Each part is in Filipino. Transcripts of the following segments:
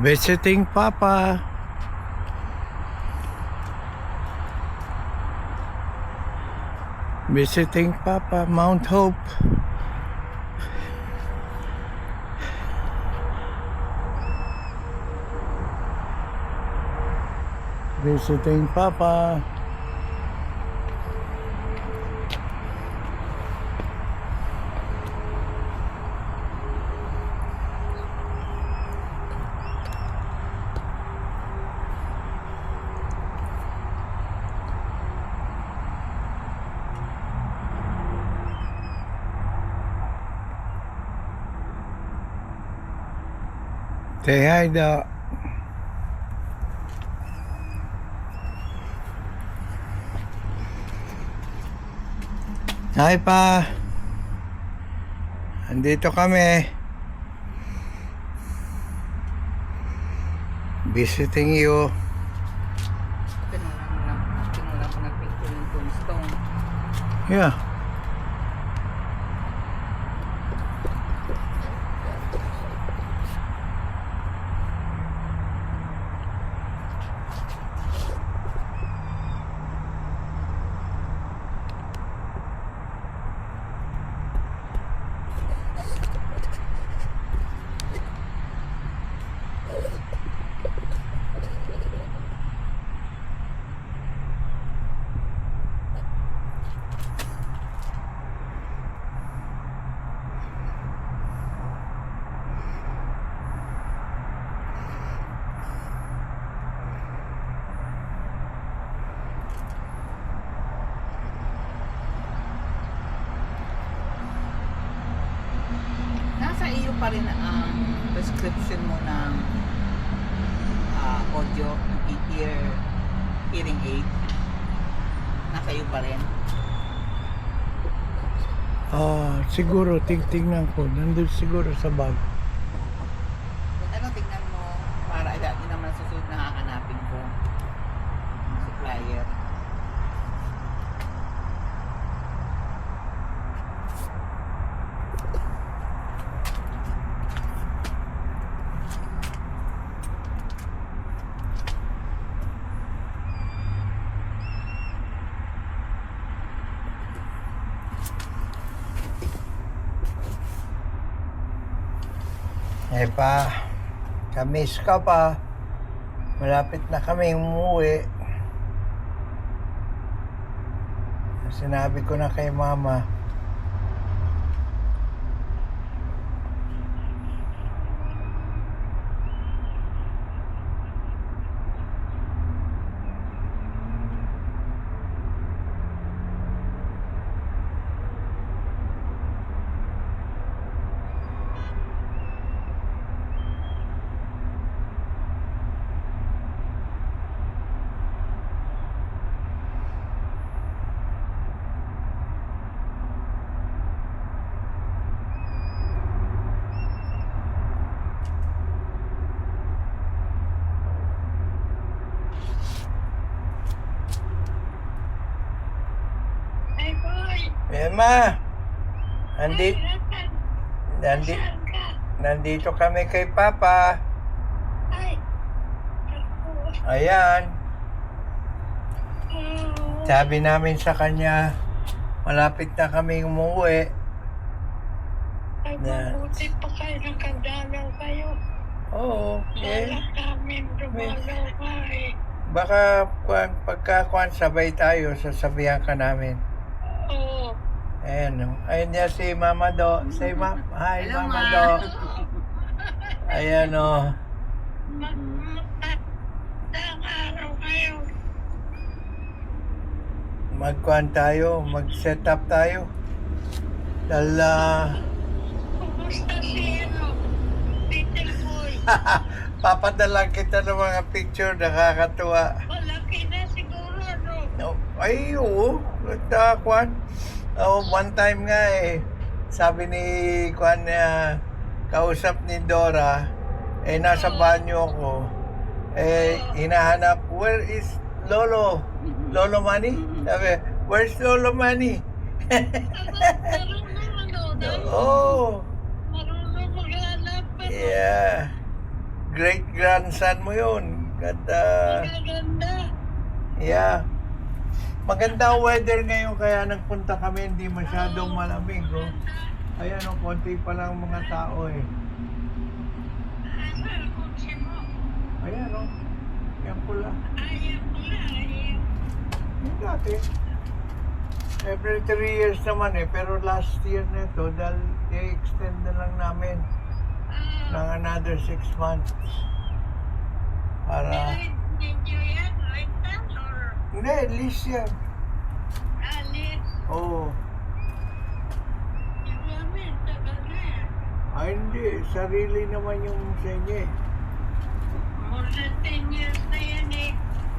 Visiting Papa. Visiting Papa, Mount Hope. Visiting Papa. Say hi daw. Hi pa. Andito kami. Visiting you. Pinula ko ng picture ng tombstone. Yeah. Nasa iyo pa rin ang prescription mo ng audio, hearing aid. Nasa iyo pa rin. Siguro tingnan ko. Nandun siguro sa bag. Kung ano, tingnan mo para yun naman susunod na hahanapin ko. Supplier. Eh pa, kamis ka pa. Malapit na kami umuwi. Sinabi ko na kay mama. Emma, nandito kami kay Papa. Ayan. Sabi namin sa kanya, malapit na kami umuwi. Ay, mabuti pa kayo nakadalaw kayo. Oo. Wala namin dumalaw ka eh. Baka pagkakuan sabay tayo, sasabihan ka namin. Oo. Ayan o. Ayan niya si Mama Do. Say hi Hello, Mama Ma. Do. Ayan o. Magandang araw kayo. Magkuhan tayo, mag-set up tayo. Dala. Kumusta si Little Boy? Papadala kita ng mga picture, nakakatuwa. Malaki na siguro, no? Ay, oo. Kuhan. One time nga sabi ni Kuhan kausap ni Dora, nasa banyo ako. Hinahanap, where is Lolo? Lolo Manny? Sabi, where's Lolo Manny? Marunong ano? Oh, Marunong maghanap. yeah. great grandson mo yun. Ganda. Maganda. Yeah. Maganda ang weather ngayon kaya nagpunta kami, hindi masyadong malamig. Oh. Ayan, oh, konti pa lang mga tao eh. Asa ang kotse mo? Ayan, oh. Yan pula. Ayaw ko na. Ayaw. Yung dati. Every 3 years naman eh. Pero last year na ito, dahil i-extend na lang namin ng another 6 months. Para... Medyo yan, right now, or Hindi, lease yan. alis. Oo. Yung namin, tagal na yan. Ay, hindi. Sarili naman yung sa inyo eh. More than 10 years na yan eh.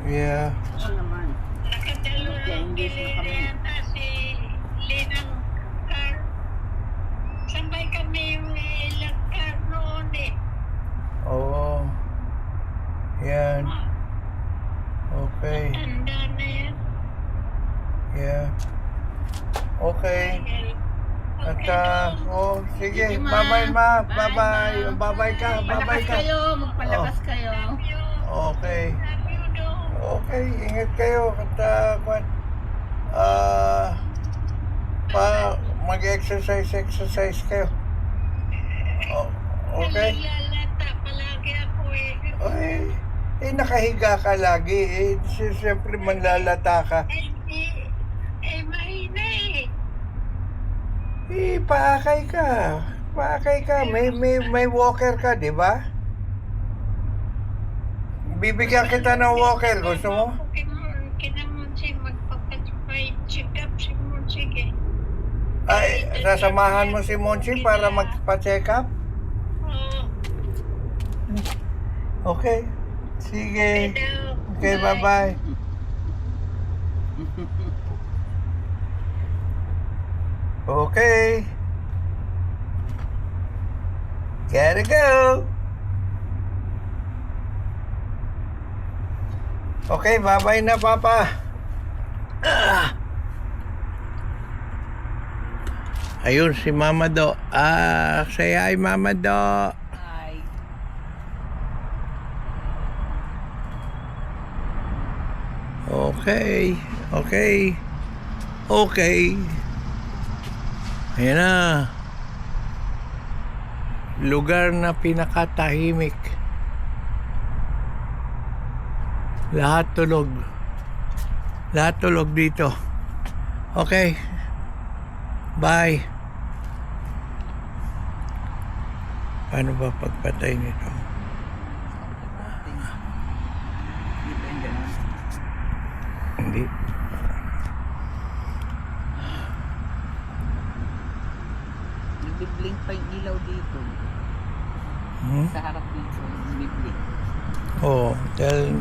Yeah. Oo naman. Nakadalo ng gilid yata si Linang car. Sabay kami yung ilang car noon eh. Oo. Yan. Okay. Tanda na yan. Yeah. Okay. At, sige. Sige, Ma. Bye-bye, Ma. Bye, Bye-bye. Ma. Bye-bye ka. Bye-bye Magpalakas ka. kayo, magpalakas kayo. Okay. Love you, dog. Okay. Ingat kayo. At, mag-exercise kayo. Oh, okay? Nalalata palagi ako eh. Ay, nakahiga ka lagi. Siyempre manlalata ka. Mahina eh. Paakay ka. Paakay ka. May walker ka, di ba? Bibigyan kita ng walker. Gusto mo? Kinamunsi, magpapag-check up si Munsi eh. Ay, sasamahan mo si Monchi para magpa-check up? Oo. Okay. Sige. Daw. Okay, bye-bye. Okay. Gotta go. Okay, bye-bye na, Papa. Ayun, si Mama Do. Say hi, Mama Do. Ay, Okay. Okay. Okay. Ayan na. Lugar na pinakatahimik. Lahat tulog. Lahat tulog dito. Okay. Bye. Paano ba pagpatay nito? depende na. Hindi. Nagbiblink pa yung ilaw dito. Hmm? Sa harap dito, nagbiblink. Oo. Dahil